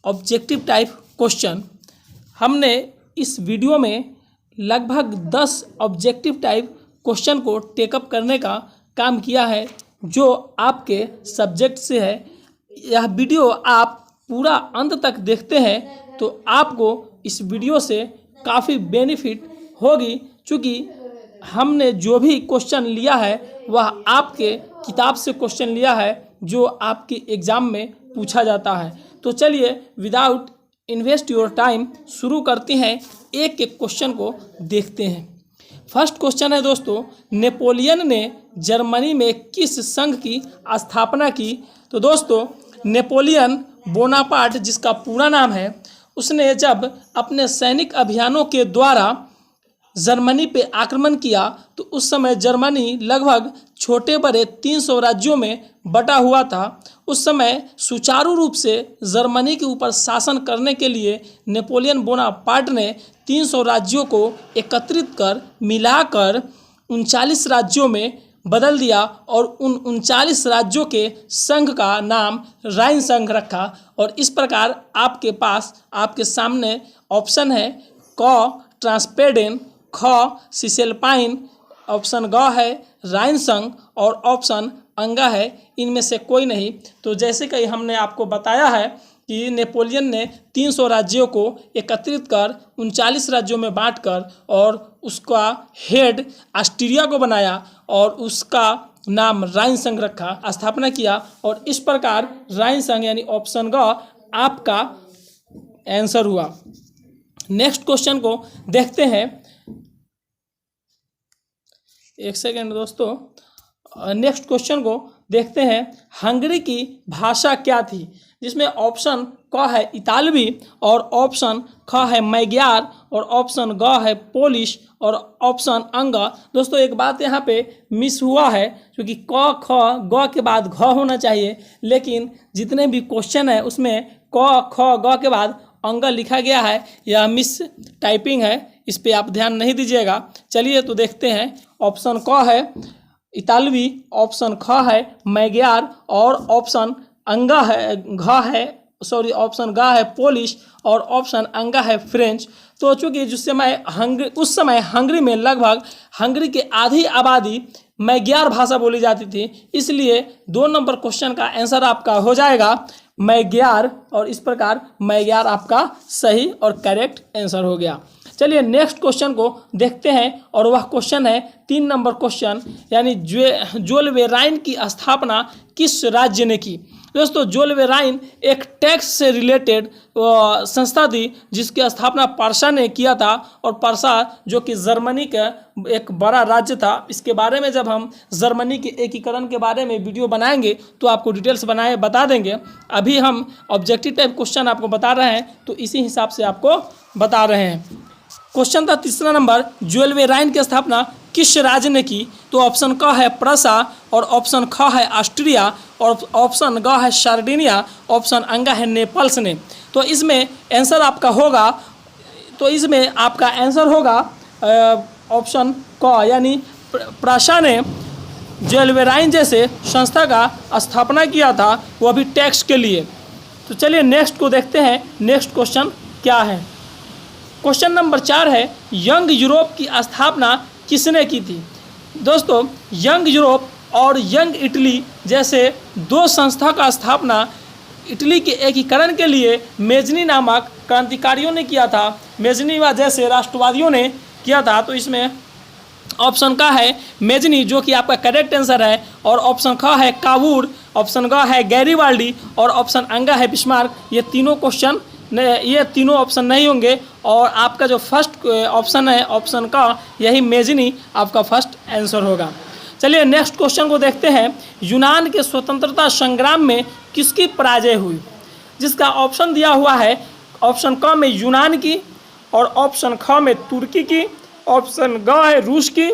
Objective type question. हमने इस video में लगभग 10 ऑब्जेक्टिव टाइप क्वेश्चन को टेकअप करने का काम किया है जो आपके सब्जेक्ट से है। यह वीडियो आप पूरा अंत तक देखते हैं तो आपको इस वीडियो से काफ़ी बेनिफिट होगी, क्योंकि हमने जो भी क्वेश्चन लिया है वह आपके किताब से क्वेश्चन लिया है जो आपके एग्ज़ाम में पूछा जाता है। तो चलिए विदाउट इन्वेस्ट योर टाइम शुरू करते हैं, एक एक क्वेश्चन को देखते हैं। फर्स्ट क्वेश्चन है दोस्तों, नेपोलियन ने जर्मनी में किस संघ की स्थापना की? तो दोस्तों नेपोलियन बोनापार्ट जिसका पूरा नाम है, उसने जब अपने सैनिक अभियानों के द्वारा जर्मनी पे आक्रमण किया तो उस समय जर्मनी लगभग छोटे बड़े 300 राज्यों में बटा हुआ था। उस समय सुचारू रूप से जर्मनी के ऊपर शासन करने के लिए नेपोलियन बोनापार्ट ने 300 राज्यों को एकत्रित कर मिलाकर 39 राज्यों में बदल दिया और उन 39 राज्यों के संघ का नाम राइन संघ रखा। और इस प्रकार आपके पास आपके सामने ऑप्शन है क ट्रांसपेडेन, ख सिसेलपाइन, ऑप्शन ग है राइन संघ और ऑप्शन अंगा है। इनमें से कोई नहीं। तो जैसे कि हमने आपको बताया है कि नेपोलियन ने 300 राज्यों को एकत्रित कर 39 राज्यों में बांटकर और उसका हेड ऑस्ट्रिया को बनाया और उसका नाम राइन संघ रखा, स्थापना किया। और इस प्रकार राइन संघ यानी ऑप्शन ग आपका आंसर हुआ। नेक्स्ट क्वेश्चन को देखते हैं। एक सेकेंड दोस्तों, नेक्स्ट क्वेश्चन को देखते हैं। हंगरी की भाषा क्या थी? जिसमें ऑप्शन क है इतालवी और ऑप्शन ख है मैग्यार और ऑप्शन ग है पोलिश और ऑप्शन अंगा। दोस्तों एक बात यहाँ पे मिस हुआ है, क्योंकि क ख ग के बाद घ होना चाहिए, लेकिन जितने भी क्वेश्चन है उसमें क ख ग के बाद अंगा लिखा गया है। यह मिस टाइपिंग है, इस पे आप ध्यान नहीं दीजिएगा। चलिए तो देखते हैं। ऑप्शन क है इतालवी, ऑप्शन ख है मैग्यार और ऑप्शन अंगा है ऑप्शन ग है पोलिश और ऑप्शन अंगा है फ्रेंच। तो चूँकि जिस समय उस समय हंगरी में लगभग हंगरी की आधी आबादी मैग्यार भाषा बोली जाती थी, इसलिए 2 नंबर क्वेश्चन का आंसर आपका हो जाएगा मैग्यार और इस प्रकार मैग्यार आपका सही और करेक्ट आंसर हो गया। चलिए नेक्स्ट क्वेश्चन को देखते हैं और वह क्वेश्चन है 3 नंबर क्वेश्चन, यानी जोलवेराइन की स्थापना किस राज्य ने की? दोस्तों जोलवेराइन एक टैक्स से रिलेटेड संस्था थी जिसकी स्थापना पारसा ने किया था। और पारसा जो कि जर्मनी का एक बड़ा राज्य था, इसके बारे में जब हम जर्मनी के एकीकरण के बारे में वीडियो बनाएंगे तो आपको डिटेल्स बता देंगे। अभी हम ऑब्जेक्टिव टाइप क्वेश्चन आपको बता रहे हैं तो इसी हिसाब से आपको बता रहे हैं। क्वेश्चन था 3 नंबर, जोलवेराइन की स्थापना किस राज्य ने की? तो ऑप्शन क है प्रसा और ऑप्शन ख है ऑस्ट्रिया और ऑप्शन ग है सार्डिनिया, ऑप्शन अंगा है नेपल्स ने। तो इसमें आंसर आपका होगा ऑप्शन क, यानी प्रसा ने जोलवेराइन जैसे संस्था का स्थापना किया था, वो भी टैक्स के लिए। तो चलिए नेक्स्ट को देखते हैं। नेक्स्ट क्वेश्चन क्या है? क्वेश्चन नंबर 4 है, यंग यूरोप की स्थापना किसने की थी? दोस्तों यंग यूरोप और यंग इटली जैसे 2 संस्था का स्थापना इटली के एकीकरण के लिए मेजनी नामक क्रांतिकारियों ने किया था। मेजनी व जैसे राष्ट्रवादियों ने किया था। तो इसमें ऑप्शन का है मेजनी जो कि आपका करेक्ट आंसर है और ऑप्शन ख है कावूर, ऑप्शन ग है गैरीवाल्डी और ऑप्शन अंगा है बिस्मार्क। ये तीनों ऑप्शन नहीं होंगे और आपका जो फर्स्ट ऑप्शन है ऑप्शन का यही मेजनी आपका फर्स्ट आंसर होगा। चलिए नेक्स्ट क्वेश्चन को देखते हैं। यूनान के स्वतंत्रता संग्राम में किसकी पराजय हुई? जिसका ऑप्शन दिया हुआ है ऑप्शन क में यूनान की और ऑप्शन ख में तुर्की की, ऑप्शन ग है रूस की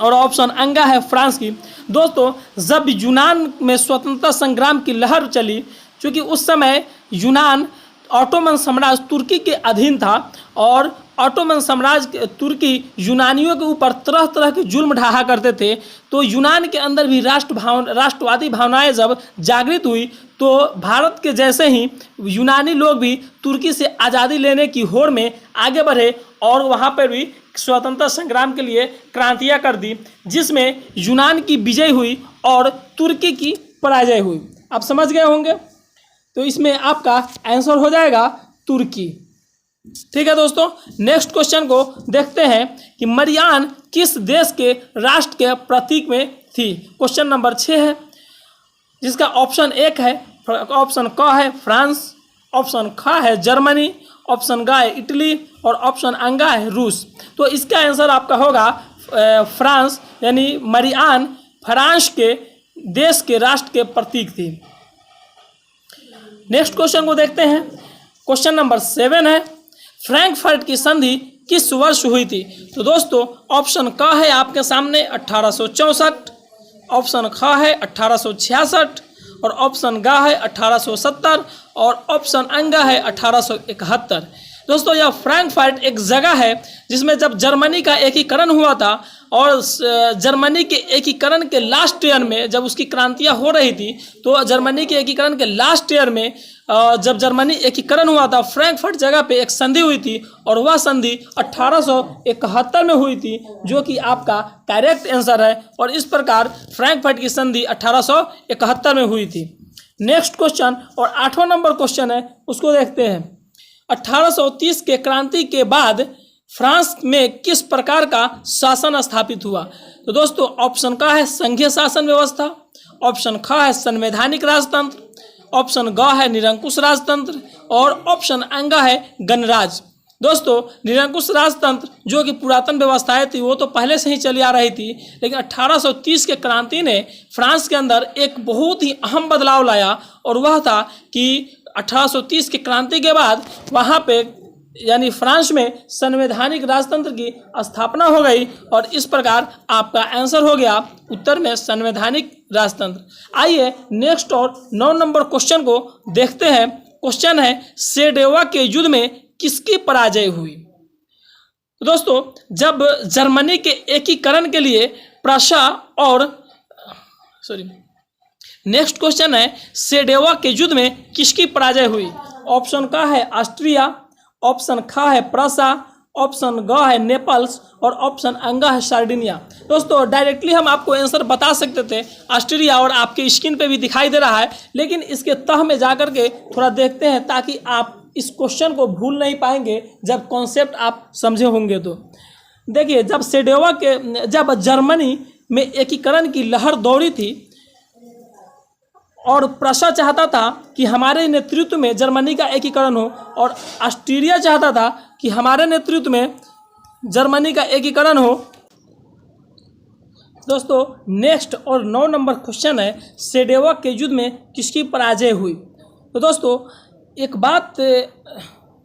और ऑप्शन अंगा है फ्रांस की। दोस्तों जब यूनान में स्वतंत्रता संग्राम की लहर चली, क्योंकि उस समय यूनान ऑटोमन साम्राज्य तुर्की के अधीन था और ऑटोमन साम्राज्य तुर्की यूनानियों के ऊपर तरह तरह के जुल्म ढाहा करते थे, तो यूनान के अंदर भी राष्ट्रवादी भावनाएं जब जागृत हुई तो भारत के जैसे ही यूनानी लोग भी तुर्की से आज़ादी लेने की होड़ में आगे बढ़े और वहाँ पर भी स्वतंत्रता संग्राम के लिए क्रांतियाँ कर दी, जिसमें यूनान की विजय हुई और तुर्की की पराजय हुई। आप समझ गए होंगे, तो इसमें आपका आंसर हो जाएगा तुर्की। ठीक है दोस्तों, नेक्स्ट क्वेश्चन को देखते हैं कि मरियान किस देश के राष्ट्र के प्रतीक में थी। क्वेश्चन नंबर 6 है, जिसका ऑप्शन 1 है, ऑप्शन क है फ्रांस, ऑप्शन ख है जर्मनी, ऑप्शन ग है इटली और ऑप्शन अंगा है रूस। तो इसका आंसर आपका होगा फ्रांस, यानी मरियान फ्रांस के देश के राष्ट्र के प्रतीक थी। नेक्स्ट क्वेश्चन को देखते हैं। क्वेश्चन नंबर 7 है, फ्रैंकफर्ट की संधि किस वर्ष हुई थी। तो दोस्तों ऑप्शन क है आपके सामने 1864, ऑप्शन ख है 1866 और ऑप्शन ग है 1870 और ऑप्शन अंगा है 1871। दोस्तों यह फ्रैंकफर्ट एक जगह है जिसमें जब जर्मनी का एकीकरण हुआ था और जर्मनी के एकीकरण के लास्ट ईयर में जब उसकी क्रांतियाँ हो रही थी, तो जर्मनी के एकीकरण के लास्ट ईयर में जब जर्मनी एकीकरण हुआ था, फ्रैंकफर्ट जगह पे एक संधि हुई थी और वह संधि 1871 में हुई थी, जो कि आपका करेक्ट आंसर है। और इस प्रकार फ्रैंकफर्ट की संधि 1871 में हुई थी। नेक्स्ट क्वेश्चन और 8वां नंबर क्वेश्चन है, उसको देखते हैं। 1830 के क्रांति के बाद फ्रांस में किस प्रकार का शासन स्थापित हुआ। तो दोस्तों ऑप्शन का है संघीय शासन व्यवस्था, ऑप्शन ख है संवैधानिक राजतंत्र, ऑप्शन ग है निरंकुश राजतंत्र और ऑप्शन अंगा है गणराज्य। दोस्तों निरंकुश राजतंत्र जो कि पुरातन व्यवस्थाएं थी वो तो पहले से ही चली आ रही थी, लेकिन 1830 के क्रांति ने फ्रांस के अंदर एक बहुत ही अहम बदलाव लाया और वह था कि 1830 की क्रांति के बाद वहाँ पे यानी फ्रांस में संवैधानिक राजतंत्र की स्थापना हो गई और इस प्रकार आपका आंसर हो गया उत्तर में संवैधानिक राजतंत्र। आइए नेक्स्ट और 9 नंबर क्वेश्चन को देखते हैं। क्वेश्चन है सेडेवा के युद्ध में किसकी पराजय हुई। तो दोस्तों जब जर्मनी के एकीकरण के लिए प्रशा और नेक्स्ट क्वेश्चन है सेडेवा के युद्ध में किसकी पराजय हुई। ऑप्शन का है ऑस्ट्रिया, ऑप्शन ख है प्रशा, ऑप्शन ग है नेपल्स और ऑप्शन अंगा है सार्डिनिया। दोस्तों डायरेक्टली हम आपको आंसर बता सकते थे ऑस्ट्रिया और आपके स्क्रीन पे भी दिखाई दे रहा है, लेकिन इसके तह में जाकर के थोड़ा देखते हैं ताकि आप इस क्वेश्चन को भूल नहीं पाएंगे जब कॉन्सेप्ट आप समझे होंगे। तो देखिए जब जर्मनी में एकीकरण की लहर दौड़ी थी और प्रशा चाहता था कि हमारे नेतृत्व में जर्मनी का एकीकरण हो और ऑस्ट्रिया चाहता था कि हमारे नेतृत्व में जर्मनी का एकीकरण हो। दोस्तों नेक्स्ट और 9 नंबर क्वेश्चन है सेडेवा के युद्ध में किसकी पराजय हुई। तो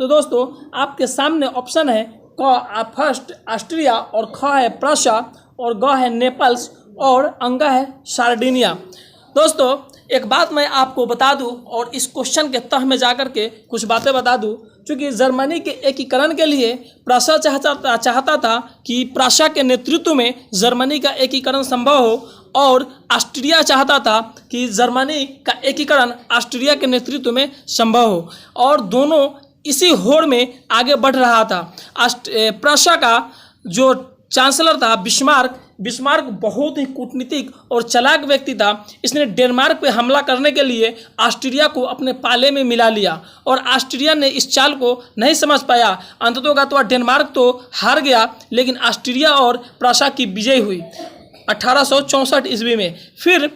दोस्तों आपके सामने ऑप्शन है क फर्स्ट ऑस्ट्रिया और ख है प्रशा और ग है नेपल्स और अंगा है सार्डिनिया। दोस्तों एक बात मैं आपको बता दूं और इस क्वेश्चन के तह में जाकर के कुछ बातें बता दूं, क्योंकि जर्मनी के एकीकरण के लिए प्रशा चाहता था कि प्रशा के नेतृत्व में जर्मनी का एकीकरण संभव हो और ऑस्ट्रिया चाहता था कि जर्मनी का एकीकरण ऑस्ट्रिया के नेतृत्व में संभव हो और दोनों इसी होड़ में आगे बढ़ रहा था। प्रशा का जो चांसलर था बिस्मार्क बहुत ही कूटनीतिक और चालाक व्यक्ति था। इसने डेनमार्क पे हमला करने के लिए ऑस्ट्रिया को अपने पाले में मिला लिया और ऑस्ट्रिया ने इस चाल को नहीं समझ पाया। अंततोगत्वा डेनमार्क तो हार गया, लेकिन ऑस्ट्रिया और प्रशा की विजय हुई 1864 ईस्वी में। फिर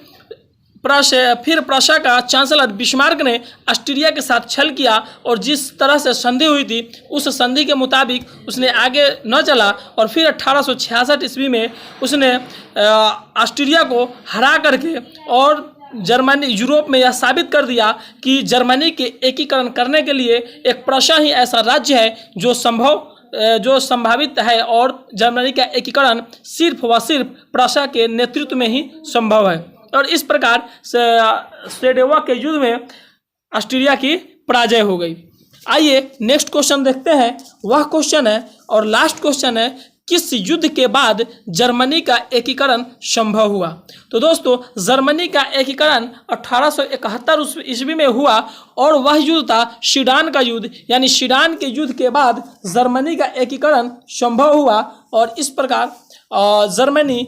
प्रशा का चांसलर बिस्मार्क ने ऑस्ट्रिया के साथ छल किया और जिस तरह से संधि हुई थी उस संधि के मुताबिक उसने आगे न चला और फिर 1866 ईस्वी में उसने ऑस्ट्रिया को हरा करके और जर्मनी यूरोप में यह साबित कर दिया कि जर्मनी के एकीकरण करने के लिए एक प्रशा ही ऐसा राज्य है जो संभावित है और जर्मनी का एकीकरण सिर्फ व सिर्फ प्रशा के नेतृत्व में ही संभव है। और इस प्रकार सेडेवा के युद्ध में ऑस्ट्रिया की पराजय हो गई। आइए नेक्स्ट क्वेश्चन देखते हैं। वह क्वेश्चन है और लास्ट क्वेश्चन है, किस युद्ध के बाद जर्मनी का एकीकरण संभव हुआ। तो दोस्तों जर्मनी का एकीकरण 1871 ईस्वी में हुआ और वह युद्ध था सीडान का युद्ध, यानी सीडान के युद्ध के बाद जर्मनी का एकीकरण संभव हुआ और इस प्रकार जर्मनी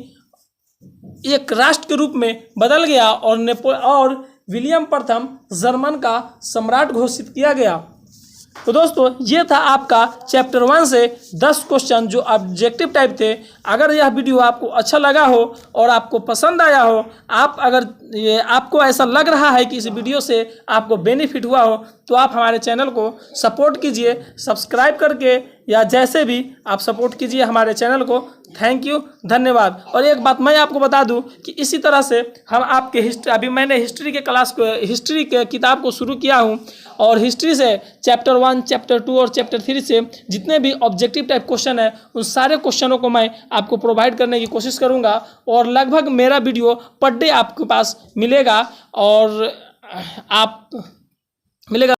एक राष्ट्र के रूप में बदल गया और विलियम प्रथम जर्मन का सम्राट घोषित किया गया। तो दोस्तों ये था आपका चैप्टर 1 से 10 क्वेश्चन जो ऑब्जेक्टिव टाइप थे। अगर यह वीडियो आपको अच्छा लगा हो और आपको पसंद आया हो, आपको ऐसा लग रहा है कि इस वीडियो से आपको बेनिफिट हुआ हो, तो आप हमारे चैनल को सपोर्ट कीजिए सब्सक्राइब करके, या जैसे भी आप सपोर्ट कीजिए हमारे चैनल को। थैंक यू, धन्यवाद। और एक बात मैं आपको बता दूं कि इसी तरह से हम आपके अभी मैंने हिस्ट्री के किताब को शुरू किया हूं और हिस्ट्री से चैप्टर 1, चैप्टर 2 और चैप्टर 3 से जितने भी ऑब्जेक्टिव टाइप क्वेश्चन है उन सारे क्वेश्चनों को मैं आपको प्रोवाइड करने की कोशिश करूंगा और लगभग मेरा वीडियो पर डे आपके पास मिलेगा और आप मिलेगा।